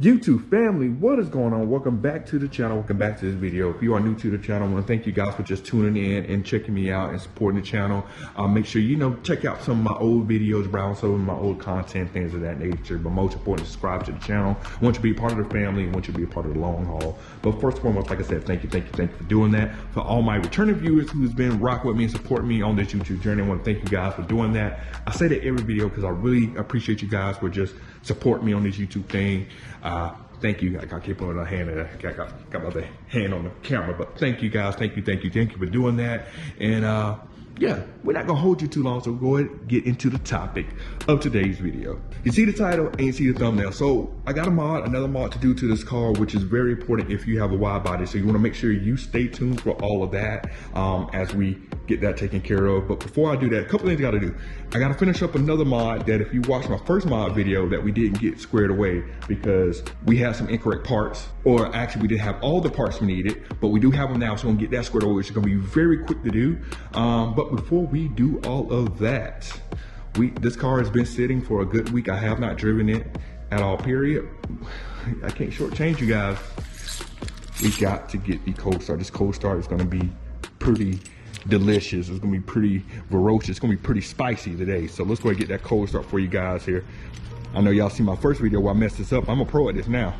YouTube family, what is going on? Welcome back to the channel. Welcome back to this video. If you are new to the channel, I want to thank you guys for just tuning in and checking me out and supporting the channel. Make sure check out some of my old videos, browse some of my old content, things of that nature. But most important, subscribe to the channel. I want you to be a part of the family. I want you to be a part of the long haul. But first and foremost, like I said, thank you for doing that. For all my returning viewers who's been rocking with me and supporting me on this YouTube journey, I want to thank you guys for doing that. I say that every video because I really appreciate you guys for just supporting me on this YouTube thing. Thank you. I keep putting my hand in. I got my other hand on the camera, but thank you guys. Thank you for doing that. And yeah, we're not gonna hold you too long, so go ahead and get into the topic of today's video. You see the title and you see the thumbnail. So I got another mod to do to this car, which is very important if you have a wide body. So you wanna make sure you stay tuned for all of that as we get that taken care of. But before I do that, a couple things I gotta do. I gotta finish up another mod that if you watched my first mod video that we didn't get squared away because we had some incorrect parts, or actually we didn't have all the parts we needed, but we do have them now, so I'm gonna get that squared away, which is gonna be very quick to do. But before we do all of that, this car has been sitting for a good week. I have not driven it at all, period. I can't shortchange you guys. We got to get the cold start. This cold start is gonna be pretty delicious. It's gonna be pretty ferocious. It's gonna be pretty spicy today. So let's go ahead and get that cold start for you guys here. I know y'all see my first video where I messed this up. I'm a pro at this now.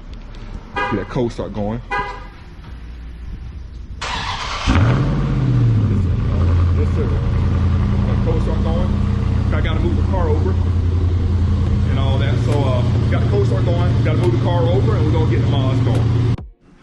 Get that cold start going. Yes, sir. Cold start going. I gotta move the car over and all that. So got the cold start going. Gotta move the car over, and we're gonna get the mods going.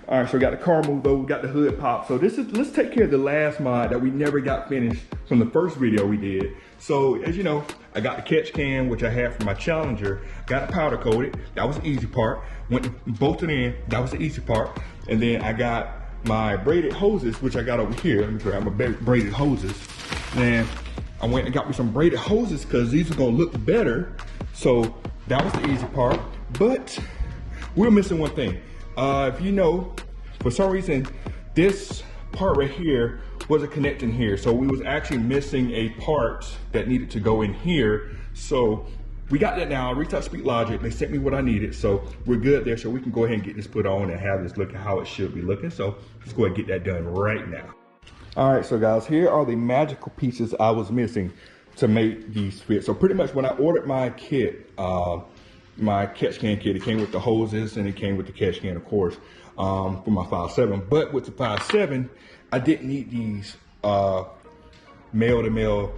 All right, so we got the car moved over, we got the hood popped. So let's take care of the last mod that we never got finished from the first video we did. So as you know, I got the catch can, which I had from my Challenger, got it powder coated. That was the easy part. Went to bolted in, that was the easy part. And then I got my braided hoses, which I got over here. Let me grab my braided hoses. And I went and got me some braided hoses because these are gonna look better. So that was the easy part. But we're missing one thing. If you know, for some reason, this part right here wasn't connecting here. So we was actually missing a part that needed to go in here. So we got that now. I reached out to Speed Logic. They sent me what I needed. So we're good there. So we can go ahead and get this put on and have this look at how it should be looking. So let's go ahead and get that done right now. All right, so guys, here are the magical pieces I was missing to make these fit. So pretty much when I ordered my kit, my catch can kit, it came with the hoses and it came with the catch can, of course, for my 5.7. But with the 5.7, I didn't need these male-to-male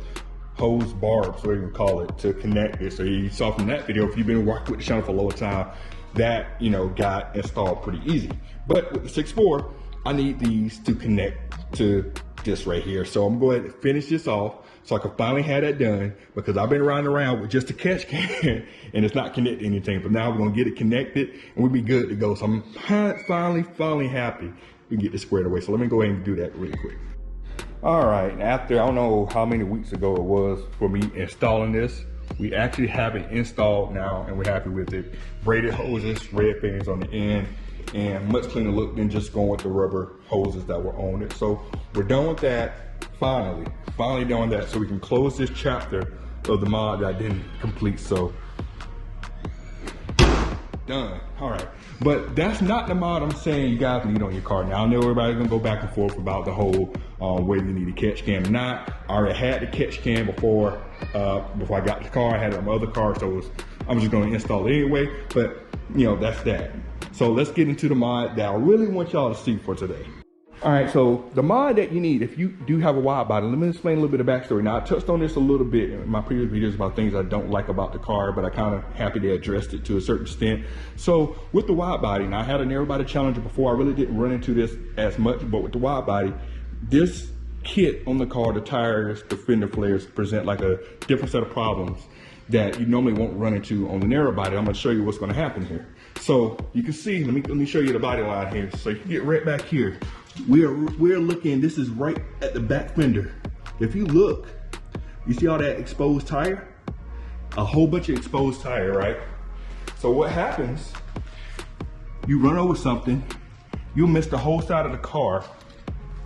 hose barbs, whatever you call it, to connect this. So you saw from that video, if you've been working with the channel for a long time, that got installed pretty easy. But with the 6.4, I need these to connect to this right here. So I'm going to finish this off so I can finally have that done, because I've been riding around with just a catch can and it's not connecting anything. But now we're gonna get it connected and we'll be good to go. So I'm finally happy we can get this squared away. So let me go ahead and do that really quick. All right, after I don't know how many weeks ago it was for me installing this, we actually have it installed now and we're happy with it. Braided hoses, red fittings on the end, and much cleaner look than just going with the rubber hoses that were on it. So we're done with that, finally done with that, so we can close this chapter of the mod that I didn't complete. So done. All right, but that's not the mod I'm saying you guys need on your car. Now I know everybody's gonna go back and forth about the whole whether you need a catch can or not. I already had the catch can before I got the car. I had it on my other car, so I'm just gonna install it anyway. But that's that. So let's get into the mod that I really want y'all to see for today. All right, so the mod that you need if you do have a wide body, let me explain a little bit of backstory. Now I touched on this a little bit in my previous videos about things I don't like about the car, but I kind of happy they addressed it to a certain extent. So with the wide body, now I had a narrow body Challenger before. I really didn't run into this as much, but with the wide body, this kit on the car, the tires, the fender flares present like a different set of problems that you normally won't run into on the narrow body. I'm gonna show you what's gonna happen here. So you can see, let me show you the body line here. So you can get right back here. We're looking, this is right at the back fender. If you look, you see all that exposed tire? A whole bunch of exposed tire, right? So what happens, you run over something, you'll miss the whole side of the car,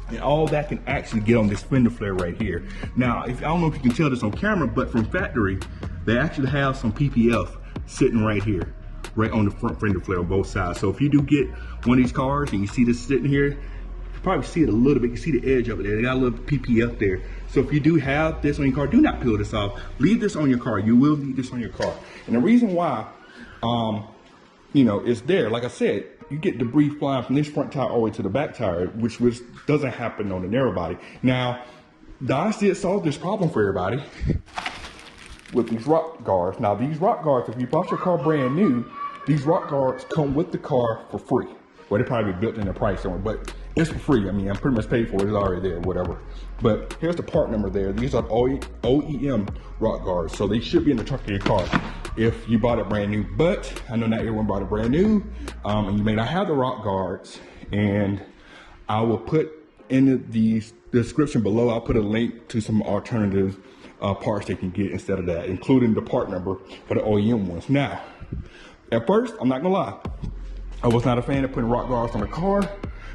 and all that can actually get on this fender flare right here. Now, I don't know if you can tell this on camera, but from factory, they actually have some PPF sitting right here right on the front fender flare on both sides. So if you do get one of these cars and you see this sitting here, you probably see it a little bit. You see the edge up there. They got a little PP up there. So if you do have this on your car, do not peel this off. Leave this on your car. You will need this on your car. And the reason why, you know, it's there, like I said, you get debris flying from this front tire all the way to the back tire, which doesn't happen on the narrow body. Now, Dodge did solve this problem for everybody with these rock guards. Now, these rock guards, if you bought your car brand new, these rock guards come with the car for free. Well, they probably built in the price somewhere, but it's for free. I mean, I'm pretty much paid for it. It's already there, whatever. But here's the part number there. These are OEM rock guards, so they should be in the trunk of your car if you bought it brand new. But I know not everyone bought it brand new, and you may not have the rock guards. And I will put in the description below, I'll put a link to some alternative parts they can get instead of that, including the part number for the OEM ones. Now, at first, I'm not gonna lie, I was not a fan of putting rock guards on the car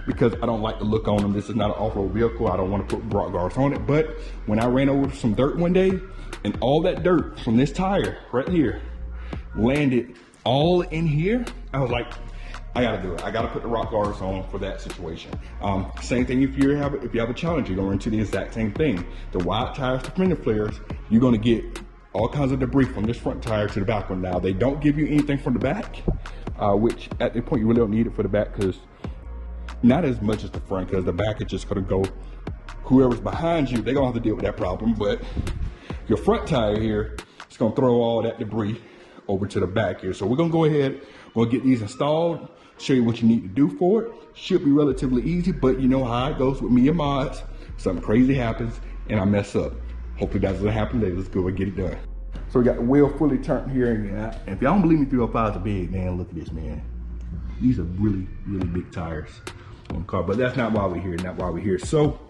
because I don't like the look on them. This is not an off-road vehicle. I don't want to put rock guards on it. But when I ran over some dirt one day, and all that dirt from this tire right here landed all in here, I was like, I gotta do it. I gotta put the rock guards on for that situation. Same thing if you have a Challenger, you're gonna run into the exact same thing. The wide tires, the fender flares, you're gonna get all kinds of debris from this front tire to the back one. Now, they don't give you anything from the back, which at the point you really don't need it for the back, because not as much as the front, because the back is just gonna go, whoever's behind you, they're gonna have to deal with that problem. But your front tire here, it's gonna throw all that debris over to the back here. So we're gonna go ahead, we'll get these installed, show you what you need to do for it. Should be relatively easy, but you know how it goes with me and mods. Something crazy happens and I mess up. Hopefully that doesn't happen today. Let's go and get it done. So we got the wheel fully turned here. And if y'all don't believe me, 305s are big, man, look at this, man. These are really, really big tires on the car, but that's not why we're here, not why we're here. So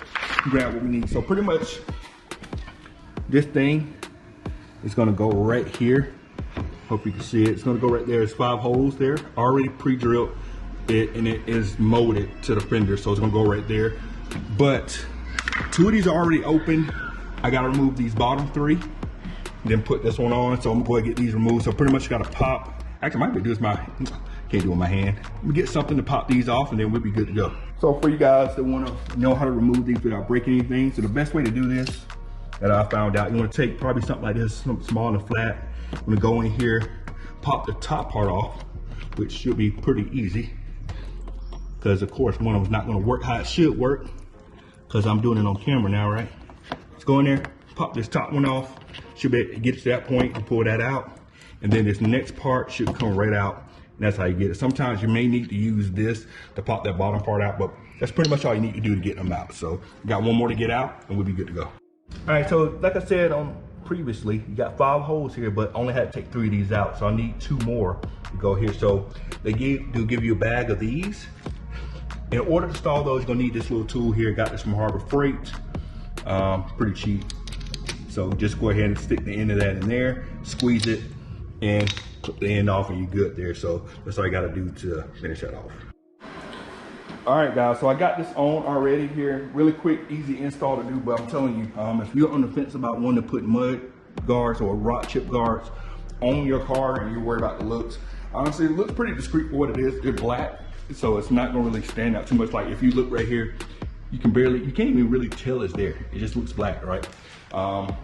grab what we need. So pretty much this thing is gonna go right here. Hope you can see it. It's gonna go right there. There's 5 holes there, already pre-drilled, and it is molded to the fender, so it's gonna go right there. But 2 of these are already open. I gotta remove these bottom 3, then put this one on. So I'm gonna go ahead and get these removed. So pretty much gotta pop. Actually, I might be do this can't do it with my hand. Let me get something to pop these off, and then we'll be good to go. So for you guys that wanna know how to remove these without breaking anything, so the best way to do this that I found out, you wanna take probably something like this, something small and flat. I'm gonna go in here, pop the top part off, which should be pretty easy, because of course one of them's not gonna work how it should work, because I'm doing it on camera now, right? Let's go in there, pop this top one off, should be able to get to that point and pull that out, and then this next part should come right out, and that's how you get it. Sometimes you may need to use this to pop that bottom part out, but that's pretty much all you need to do to get them out. So got one more to get out and we'll be good to go. All right, so like I said previously, you got 5 holes here, but only had to take 3 of these out, so I need 2 more to go here. So they do give you a bag of these. In order to install those, you're gonna need this little tool here. Got this from Harbor Freight, pretty cheap. So just go ahead and stick the end of that in there, squeeze it, and clip the end off, and you're good there. So that's all you gotta do to finish that off. All right, guys, so I got this on already here. Really quick, easy install to do, but I'm telling you, if you're on the fence about wanting to put mud guards or rock chip guards on your car and you're worried about the looks, honestly, it looks pretty discreet for what it is. They're black, so it's not gonna really stand out too much. Like if you look right here, you can't even really tell it's there. It just looks black, right? A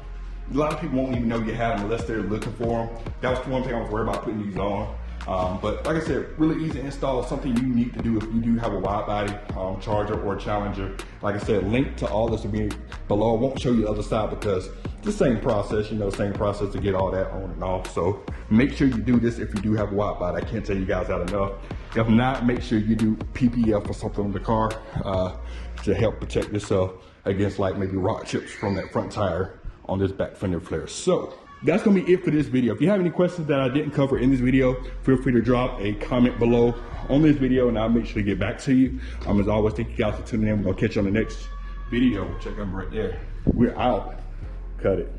lot of people won't even know you have them unless they're looking for them. That was the one thing I was worried about putting these on. But like I said, really easy to install, something you need to do if you do have a wide body Charger or Challenger. Like I said, link to all this will be below. I won't show you the other side because it's the same process, same process to get all that on and off. So make sure you do this if you do have a wide body. I can't tell you guys that enough. If not, make sure you do PPF or something on the car to help protect yourself against like maybe rock chips from that front tire on this back fender flare. So that's gonna be it for this video. If you have any questions that I didn't cover in this video, feel free to drop a comment below on this video and I'll make sure to get back to you. As always, thank you guys for tuning in. We're gonna catch you on the next video. Check them right there. We're out. Cut it.